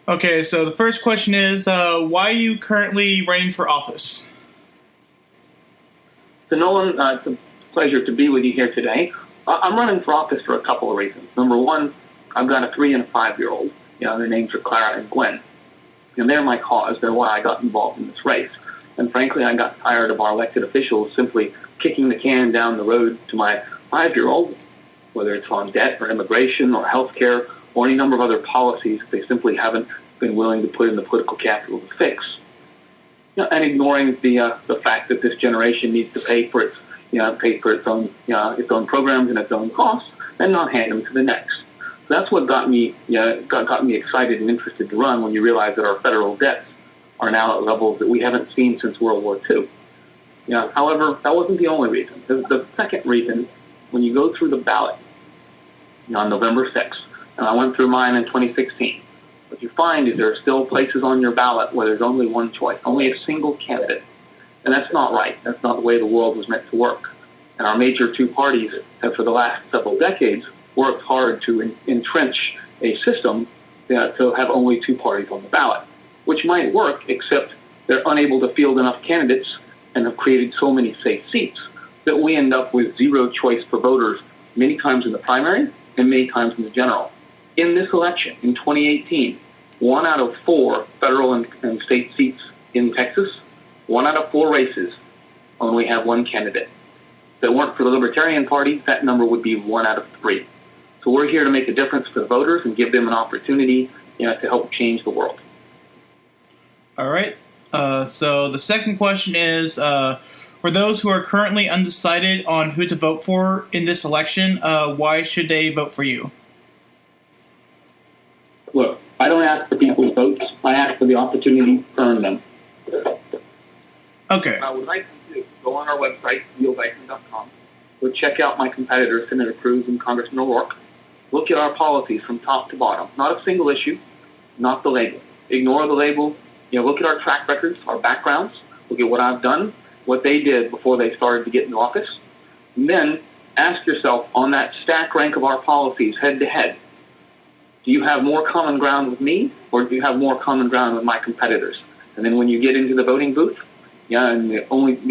Okay, so the first question is, why are you currently running for office? So Nolan, it's a pleasure to be with you here today. I'm running for office for a couple of reasons. Number one, I've got a 3- and 5-year-old. Their names are Clara and Gwen. And they're my cause. They're why I got involved in this race. And frankly, I got tired of our elected officials simply kicking the can down the road to my 5-year-old, whether it's on debt or immigration or health care or any number of other policies that they simply haven't been willing to put in the political capital to fix. And ignoring the fact that this generation needs to pay for its its own programs and its own costs, and not hand them to the next. So that's what got me excited and interested to run when you realize that our federal debts are now at levels that we haven't seen since World War II. However, that wasn't the only reason. The second reason, when you go through the ballot on November 6th, and I went through mine in 2016. What you find is there are still places on your ballot where there's only one choice, only a single candidate. And that's not right. That's not the way the world was meant to work. And our major two parties have, for the last several decades, worked hard to entrench a system to have only two parties on the ballot, which might work, except they're unable to field enough candidates and have created so many safe seats that we end up with zero choice for voters many times in the primary and many times in the general. In this election, in 2018, 1 out of 4 federal and state seats in Texas, 1 out of 4 races only have one candidate. If it weren't for the Libertarian Party, that number would be 1 out of 3. So we're here to make a difference for the voters and give them an opportunity to help change the world. All right. So the second question is, for those who are currently undecided on who to vote for in this election, why should they vote for you? Look, I don't ask for people's votes. I ask for the opportunity to earn them. Okay. I would like them to go on our website, nealdikeman.com. Go check out my competitors, Senator Cruz and Congressman O'Rourke. Look at our policies from top to bottom. Not a single issue, not the label. Ignore the label. Look at our track records, our backgrounds. Look at what I've done, what they did before they started to get into office. And then ask yourself, on that stack rank of our policies, head to head, do you have more common ground with me, or do you have more common ground with my competitors? And then when you get into the voting booth, and the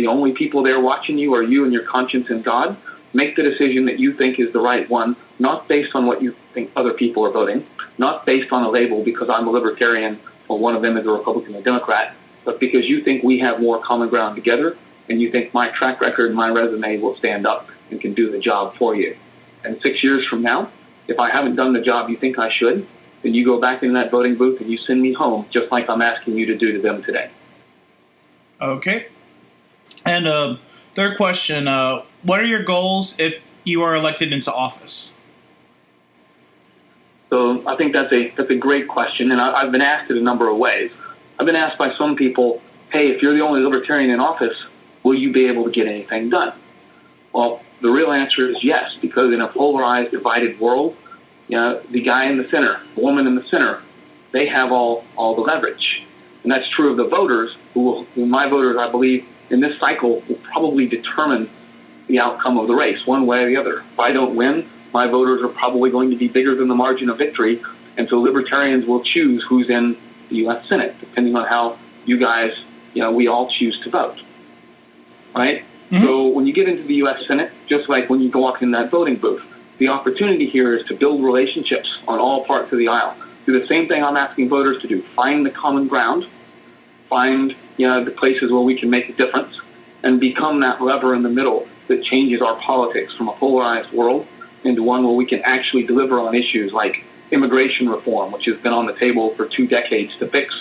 only people there watching you are you and your conscience and God, make the decision that you think is the right one, not based on what you think other people are voting, not based on a label because I'm a Libertarian or one of them is a Republican or Democrat, but because you think we have more common ground together, and you think my track record and my resume will stand up and can do the job for you. And 6 years from now, if I haven't done the job you think I should, then you go back in that voting booth and you send me home, just like I'm asking you to do to them today. Okay. And third question, what are your goals if you are elected into office? So I think that's a great question, and I've been asked it a number of ways. I've been asked by some people, hey, if you're the only Libertarian in office, will you be able to get anything done? Well, the real answer is yes, because in a polarized, divided world, the guy in the center, the woman in the center, they have all the leverage. And that's true of the voters, who my voters, I believe, in this cycle will probably determine the outcome of the race, one way or the other. If I don't win, my voters are probably going to be bigger than the margin of victory, and so Libertarians will choose who's in the U.S. Senate, depending on how you guys, we all choose to vote, right? Mm-hmm. So when you get into the U.S. Senate, just like when you walk in that voting booth, the opportunity here is to build relationships on all parts of the aisle. Do the same thing I'm asking voters to do. Find the common ground, find the places where we can make a difference, and become that lever in the middle that changes our politics from a polarized world into one where we can actually deliver on issues like immigration reform, which has been on the table for 2 decades to fix,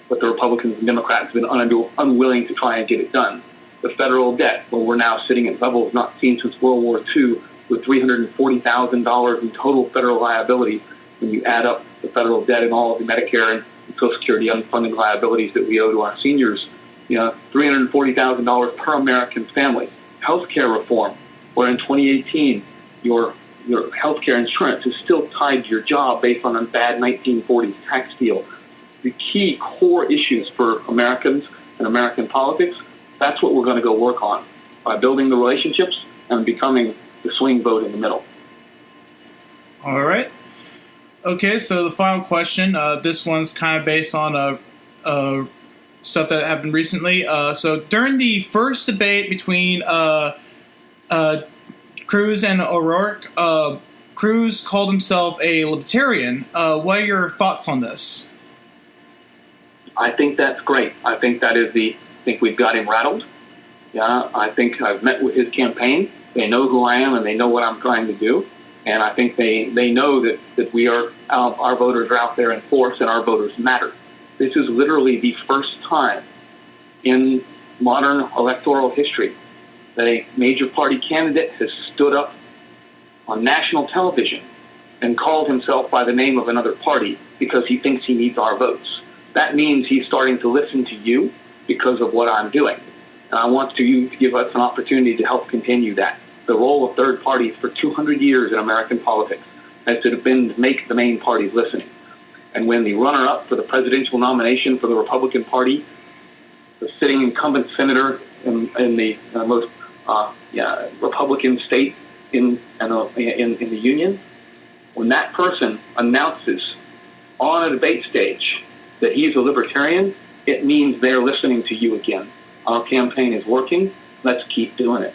but the Republicans and Democrats have been unwilling to try and get it done. The federal debt, where we're now sitting at levels not seen since World War II, with $340,000 in total federal liability when you add up the federal debt and all of the Medicare and Social Security unfunded liabilities that we owe to our seniors, $340,000 per American family. Healthcare reform, where in 2018 your healthcare insurance is still tied to your job based on a bad 1940s tax deal. The key core issues for Americans and American politics, that's what we're going to go work on by building the relationships and becoming the swing vote in the middle. All right. Okay, so the final question. This one's kind of based on stuff that happened recently. So during the first debate between Cruz and O'Rourke, Cruz called himself a libertarian. What are your thoughts on this? I think that's great. I think I think we've got him rattled. Yeah, I think I've met with his campaign. They know who I am and they know what I'm trying to do. And I think they know that we are, our voters are out there in force and our voters matter. This is literally the first time in modern electoral history that a major party candidate has stood up on national television and called himself by the name of another party because he thinks he needs our votes. That means he's starting to listen to you because of what I'm doing. And I want you to give us an opportunity to help continue that. The role of third parties for 200 years in American politics has been to make the main parties listening. And when the runner-up for the presidential nomination for the Republican Party, the sitting incumbent senator in the most Republican state in the union, when that person announces on a debate stage that he's a libertarian, it means they're listening to you again. Our campaign is working. Let's keep doing it.